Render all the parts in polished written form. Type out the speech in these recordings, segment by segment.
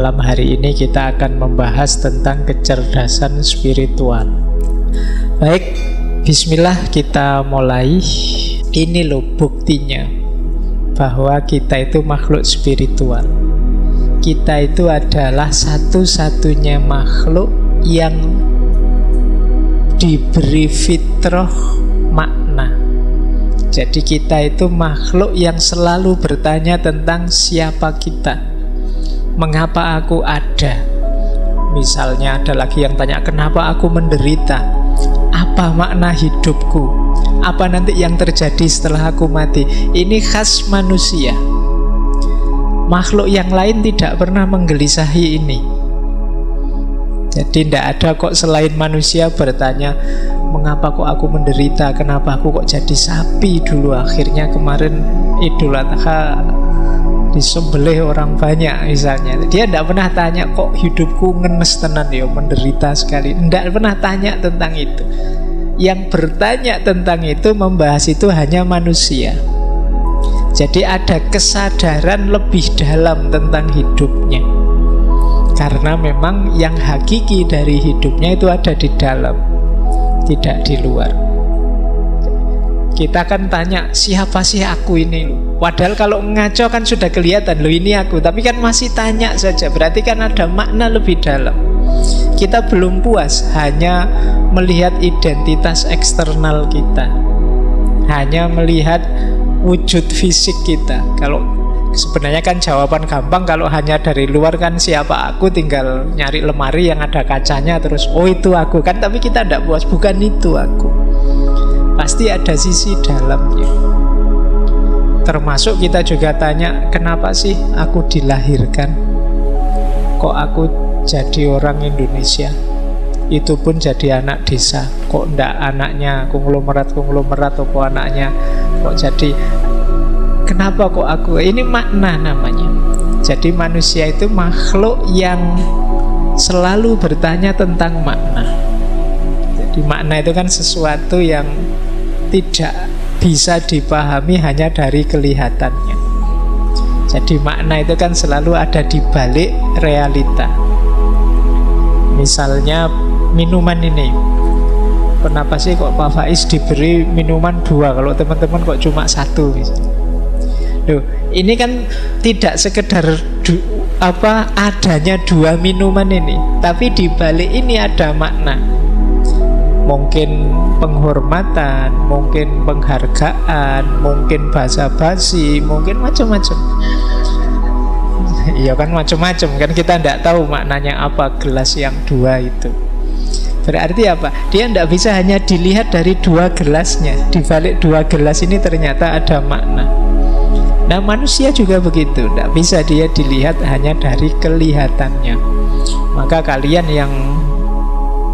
Malam hari ini kita akan membahas tentang kecerdasan spiritual. Baik, bismillah kita mulai. Ini loh buktinya bahwa kita itu makhluk spiritual. Kita itu adalah satu-satunya makhluk yang diberi fitrah makna. Jadi kita itu makhluk yang selalu bertanya tentang siapa kita. Mengapa aku ada? Misalnya ada lagi yang tanya, kenapa aku menderita? Apa makna hidupku? Apa nanti yang terjadi setelah aku mati? Ini khas manusia. Makhluk yang lain tidak pernah menggelisahi ini. Jadi tidak ada kok selain manusia bertanya, mengapa kok aku menderita? Kenapa aku kok jadi sapi dulu? Akhirnya kemarin Idul Adha disembelih orang banyak misalnya. Dia tidak pernah tanya, kok hidupku ngenes tenan ya, menderita sekali. Tidak pernah tanya tentang itu. Yang bertanya tentang itu, membahas itu hanya manusia. Jadi ada kesadaran lebih dalam tentang hidupnya. Karena memang yang hakiki dari hidupnya itu ada di dalam, tidak di luar. Kita kan tanya, siapa sih aku ini loh? Padahal kalau ngaco kan sudah kelihatan, loh ini aku. Tapi kan masih tanya saja, berarti kan ada makna lebih dalam. Kita belum puas hanya melihat identitas eksternal kita, hanya melihat wujud fisik kita. Kalau sebenarnya kan jawaban gampang, kalau hanya dari luar kan siapa aku, tinggal nyari lemari yang ada kacanya terus, oh itu aku kan. Tapi kita tidak puas, bukan itu aku. Pasti ada sisi dalamnya. Termasuk kita juga tanya, kenapa sih aku dilahirkan? Kok aku jadi orang Indonesia? Itu pun jadi anak desa. Kok ndak anaknya konglomerat atau anaknya kok jadi, kenapa kok aku? Ini makna namanya. Jadi manusia itu makhluk yang selalu bertanya tentang makna. Jadi makna itu kan sesuatu yang tidak bisa dipahami hanya dari kelihatannya. Jadi makna itu kan selalu ada di balik realita. Misalnya minuman ini, kenapa sih kok Pak Faiz diberi minuman 2, kalau teman-teman kok cuma 1 misalnya? Loh, ini kan tidak sekedar adanya 2 minuman ini, tapi di balik ini ada makna. Mungkin penghormatan, mungkin penghargaan, mungkin basa-basi, mungkin macam-macam. Iya kan, macam-macam kan, kita tidak tahu maknanya apa gelas yang 2 itu. Berarti apa? Dia tidak bisa hanya dilihat dari 2 gelasnya. Di balik 2 gelas ini ternyata ada makna. Nah manusia juga begitu, tidak bisa dia dilihat hanya dari kelihatannya. Maka kalian yang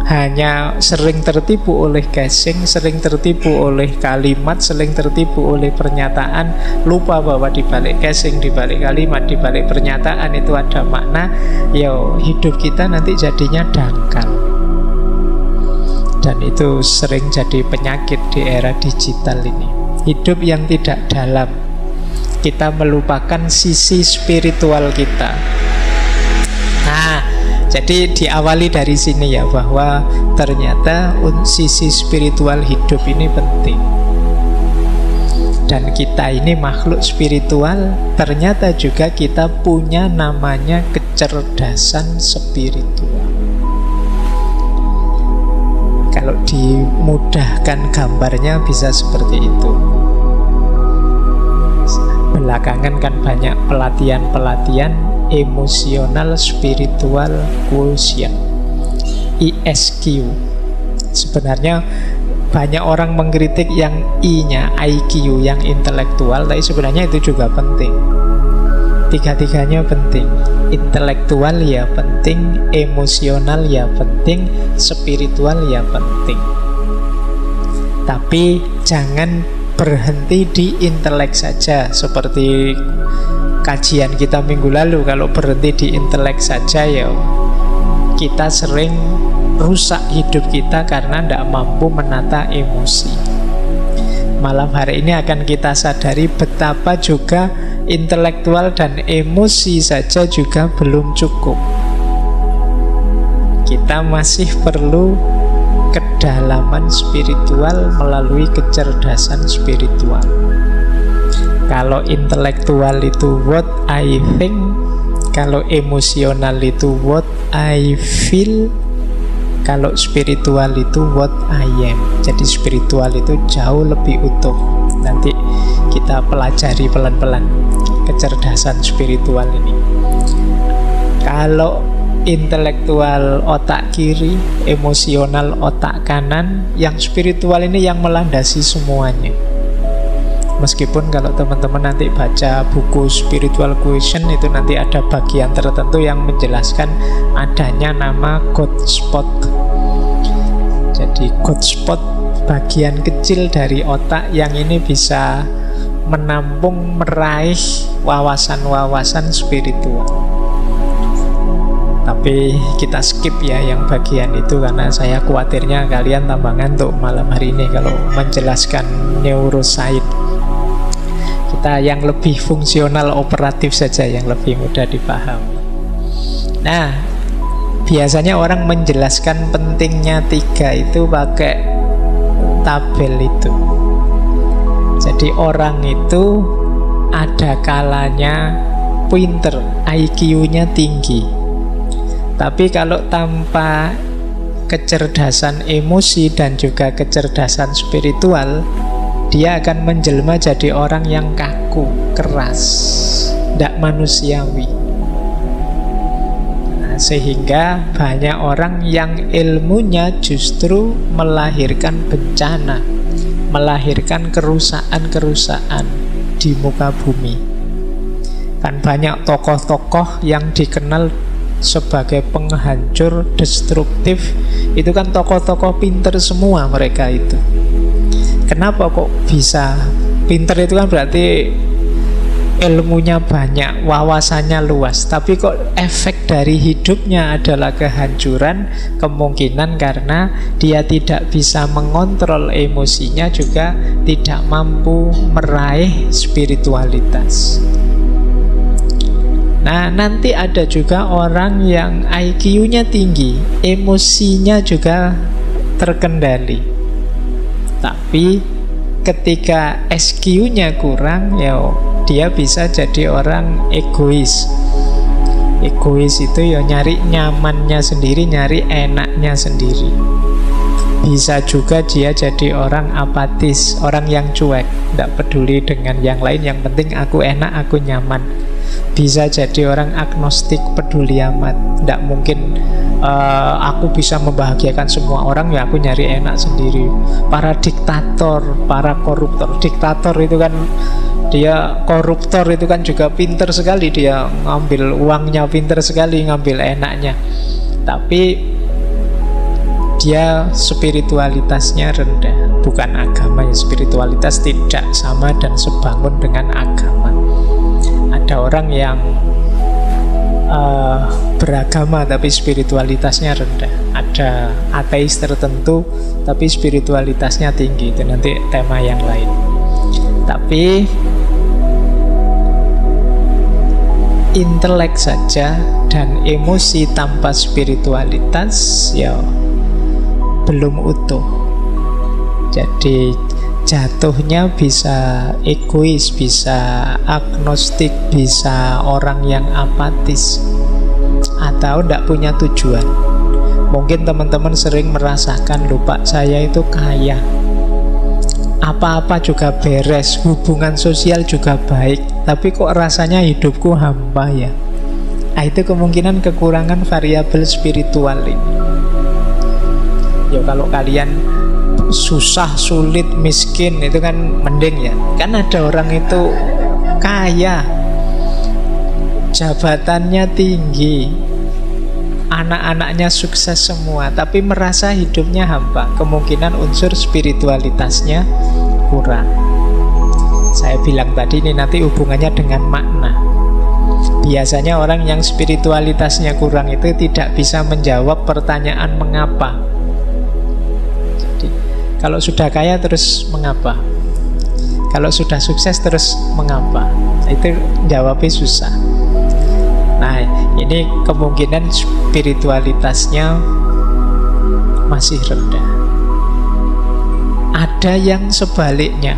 hanya sering tertipu oleh casing, sering tertipu oleh kalimat, sering tertipu oleh pernyataan, lupa bahwa di balik casing, di balik kalimat, di balik pernyataan itu ada makna. Ya hidup kita nanti jadinya dangkal. Dan itu sering jadi penyakit di era digital ini. Hidup yang tidak dalam. Kita melupakan sisi spiritual kita. Nah, jadi diawali dari sini ya, bahwa ternyata sisi spiritual hidup ini penting. Dan kita ini makhluk spiritual, ternyata juga kita punya namanya kecerdasan spiritual. Kalau dimudahkan gambarnya bisa seperti itu. Belakangan kan banyak pelatihan-pelatihan emosional spiritual quotient, ISQ. Sebenarnya banyak orang mengkritik yang I-nya, IQ, yang intelektual, tapi sebenarnya itu juga penting. Tiga-tiganya penting. Intelektual ya penting, emosional ya penting, spiritual ya penting. Tapi jangan berhenti di intelek saja. Seperti kajian kita minggu lalu, kalau berhenti di intelek saja ya kita sering rusak hidup kita karena tidak mampu menata emosi. Malam hari ini akan kita sadari betapa juga intelektual dan emosi saja juga belum cukup. Kita masih perlu kedalaman spiritual melalui kecerdasan spiritual. Kalau intelektual itu what I think, kalau emosional itu what I feel, kalau spiritual itu what I am. Jadi spiritual itu jauh lebih utuh. Nanti kita pelajari pelan-pelan kecerdasan spiritual ini. Kalau intelektual otak kiri, emosional otak kanan, yang spiritual ini yang melandasi semuanya. Meskipun kalau teman-teman nanti baca buku Spiritual Question, itu nanti ada bagian tertentu yang menjelaskan adanya nama God spot. Jadi God spot bagian kecil dari otak yang ini bisa menampung, meraih wawasan-wawasan spiritual. Tapi kita skip ya yang bagian itu, karena saya khawatirnya kalian tambah ngantuk malam hari ini kalau menjelaskan neuroscience. Kita yang lebih fungsional operatif saja, yang lebih mudah dipahami. Nah, biasanya orang menjelaskan pentingnya 3 itu pakai tabel itu. Jadi orang itu ada kalanya pinter, IQ-nya tinggi. Tapi kalau tanpa kecerdasan emosi dan juga kecerdasan spiritual, dia akan menjelma jadi orang yang kaku, keras, tidak manusiawi. Nah, sehingga banyak orang yang ilmunya justru melahirkan bencana, melahirkan kerusakan-kerusakan di muka bumi. Kan banyak tokoh-tokoh yang dikenal sebagai penghancur, destruktif. Itu kan tokoh-tokoh pinter semua mereka itu. Kenapa kok bisa pinter? Itu kan berarti ilmunya banyak, wawasannya luas. Tapi kok efek dari hidupnya adalah kehancuran? Kemungkinan karena dia tidak bisa mengontrol emosinya, juga tidak mampu meraih spiritualitas. Nah, nanti ada juga orang yang IQ-nya tinggi, emosinya juga terkendali. Tapi ketika SQ-nya kurang, ya dia bisa jadi orang egois. Egois itu ya nyari nyamannya sendiri, nyari enaknya sendiri. Bisa juga dia jadi orang apatis, orang yang cuek, tidak peduli dengan yang lain, yang penting aku enak, aku nyaman. Bisa jadi orang agnostik, peduli amat, tidak mungkin aku bisa membahagiakan semua orang, ya aku nyari enak sendiri. Para diktator, para koruptor, diktator itu kan dia, koruptor itu kan juga pinter sekali, dia ngambil uangnya pinter sekali, ngambil enaknya. Tapi dia spiritualitasnya rendah, bukan agama ya. Spiritualitas tidak sama dan sebangun dengan agama. Ada orang yang beragama tapi spiritualitasnya rendah. Ada ateis tertentu tapi spiritualitasnya tinggi. Itu nanti tema yang lain. Tapi intelek saja dan emosi tanpa spiritualitas ya belum utuh. Jadi jatuhnya bisa egois, bisa agnostik, bisa orang yang apatis, atau tidak punya tujuan. Mungkin teman-teman sering merasakan, lupa saya itu kaya, apa-apa juga beres, hubungan sosial juga baik, tapi kok rasanya hidupku hampa ya. Nah, itu kemungkinan kekurangan variabel spiritual ini. Ya kalau kalian susah, sulit, miskin, itu kan mending ya. Kan ada orang itu kaya, jabatannya tinggi, anak-anaknya sukses semua, tapi merasa hidupnya hampa. Kemungkinan unsur spiritualitasnya kurang. Saya bilang tadi ini nanti hubungannya dengan makna. Biasanya orang yang spiritualitasnya kurang itu tidak bisa menjawab pertanyaan mengapa. Kalau sudah kaya terus mengapa? Kalau sudah sukses terus mengapa? Itu jawabnya susah. Nah, ini kemungkinan spiritualitasnya masih rendah. Ada yang sebaliknya,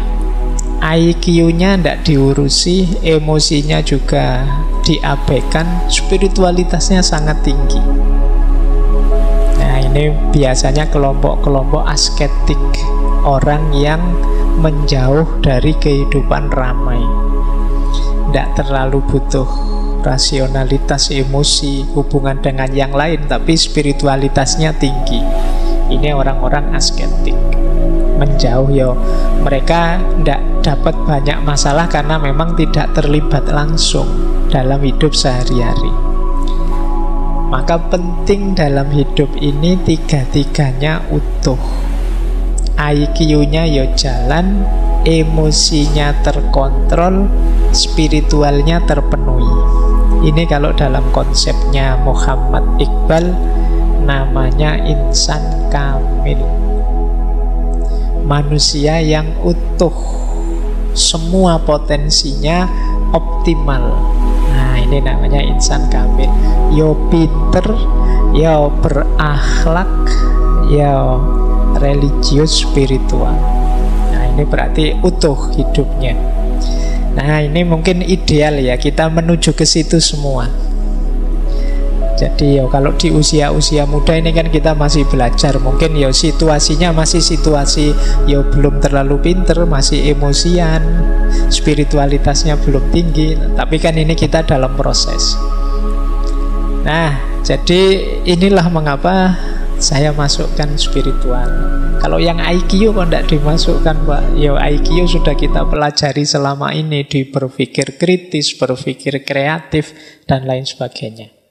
IQ-nya tidak diurusi, emosinya juga diabaikan, spiritualitasnya sangat tinggi. Nah, ini biasanya kelompok-kelompok asketik, orang yang menjauh dari kehidupan ramai, tidak terlalu butuh rasionalitas, emosi, hubungan dengan yang lain, tapi spiritualitasnya tinggi. Ini orang-orang asketik, menjauh ya. Mereka tidak dapat banyak masalah karena memang tidak terlibat langsung dalam hidup sehari-hari. Maka penting dalam hidup ini tiga-tiganya utuh. IQ-nya ya jalan, emosinya terkontrol, spiritualnya terpenuhi. Ini kalau dalam konsepnya Muhammad Iqbal namanya insan kamil. Manusia yang utuh, semua potensinya optimal. Nah, ini namanya insan kamil. Yo pinter, yo berakhlak, yo religius spiritual. Nah, ini berarti utuh hidupnya. Nah, ini mungkin ideal ya, kita menuju ke situ semua. Jadi ya kalau di usia-usia muda ini kan kita masih belajar. Mungkin ya situasinya masih situasi ya belum terlalu pinter, masih emosian, spiritualitasnya belum tinggi. Tapi kan ini kita dalam proses. Nah, jadi inilah mengapa saya masukkan spiritual. Kalau yang IQ kok tidak dimasukkan, Pak? Ya IQ sudah kita pelajari selama ini di berpikir kritis, berpikir kreatif, dan lain sebagainya.